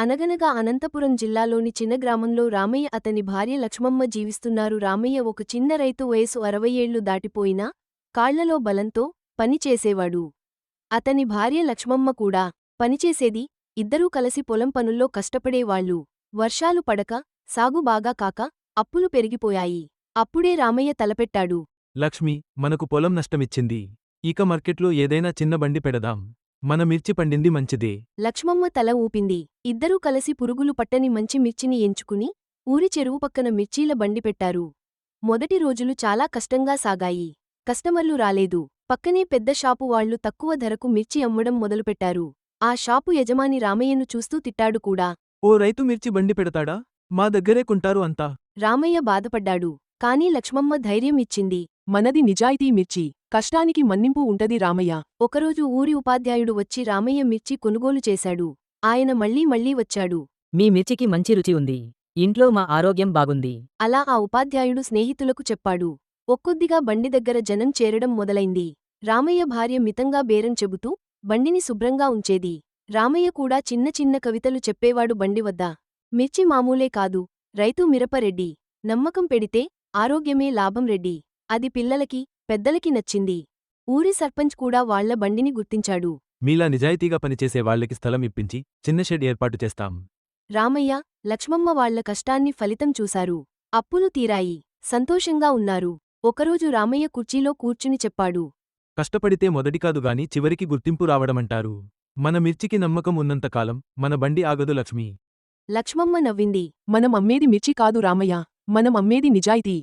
అనగనగా అనంతపురం జిల్లాలోని చిన్న గ్రామంలో రామయ్య అతని భార్య లక్ష్మమ్మ జీవిస్తున్నారు. రామయ్య ఒక చిన్న రైతు, వయసు 60 ఏళ్లు దాటిపోయినా కాళ్లలో బలంతో పని చేసేవాడు. అతని భార్య లక్ష్మమ్మ కూడా పనిచేసేది. ఇద్దరూ కలిసి పొలం పనుల్లో కష్టపడేవాళ్లు. వర్షాలు పడక, సాగు బాగా కాక అప్పులు పెరిగిపోయాయి. అప్పుడే రామయ్య తలపెట్టాడు. లక్ష్మి, మనకు పొలం నష్టమిచ్చింది. ఇక మార్కెట్లో ఏదైనా చిన్న బండి పెడదాం. మన మిర్చి పండింది మంచిదే. లక్ష్మమ్మ తల ఊపింది. ఇద్దరూ కలిసి పురుగులు పట్టని మంచి మిర్చిని ఎంచుకుని ఊరి చెరువు పక్కన మిర్చీల బండి పెట్టారు. మొదటి రోజులు చాలా కష్టంగా సాగాయి. కస్టమర్లు రాలేదు. పక్కనే పెద్ద షాపు వాళ్లు తక్కువ ధరకు మిర్చి అమ్మడం మొదలుపెట్టారు. ఆ షాపు యజమాని రామయ్యను చూస్తూ తిట్టాడు కూడా. ఓ రైతు మిర్చి బండి పెడతాడా? మా దగ్గరే కొంటారు అంతా. రామయ్య బాధపడ్డాడు. కాని లక్ష్మమ్మ ధైర్యం ఇచ్చింది. మనది నిజాయితీ మిర్చి, కష్టానికి మన్నింపు ఉంటది రామయ్య. ఒకరోజు ఊరి ఉపాధ్యాయుడు వచ్చి రామయ్య మిర్చి కొనుగోలు చేశాడు. ఆయన మళ్లీ వచ్చాడు. మీ మిర్చికి మంచి రుచి ఉంది. ఇంట్లో మా ఆరోగ్యం బాగుంది. అలా ఆ ఉపాధ్యాయుడు స్నేహితులకు చెప్పాడు. ఒక్కొద్దిగా బండి దగ్గర జనం చేరడం మొదలైంది. రామయ్య భార్య మితంగా బేరం చెబుతూ బండిని శుభ్రంగా ఉంచేది. రామయ్య కూడా చిన్న చిన్న కవితలు చెప్పేవాడు బండి వద్ద. మిర్చి మామూలే కాదు, రైతు మిరపరెడ్డి. నమ్మకం పెడితే ఆరోగ్యమే లాభం రెడ్డి. అది పిల్లలకి, పెద్దలకి నచ్చింది. ఊరి సర్పంచ్ కూడా వాళ్ల బండిని గుర్తించాడు. మీలా నిజాయితీగా పనిచేసే వాళ్లకి స్థలం ఇప్పించి చిన్న షెడ్ ఏర్పాటు చేస్తాం. రామయ్య, లక్ష్మమ్మ వాళ్ల కష్టాన్ని ఫలితం చూశారు. అప్పులు తీరాయి. సంతోషంగా ఉన్నారు. ఒకరోజు రామయ్య కుర్చీలో కూర్చుని చెప్పాడు. కష్టపడితే మొదటికాదుగాని చివరికి గుర్తింపు రావడమంటారు. మన మిర్చికి నమ్మకం ఉన్నంతకాలం మన బండి ఆగదు లక్ష్మి. లక్ష్మమ్మ నవ్వింది. మనం అమ్మేది మిర్చి కాదు రామయ్య, మనం అమ్మేది నిజాయితీ.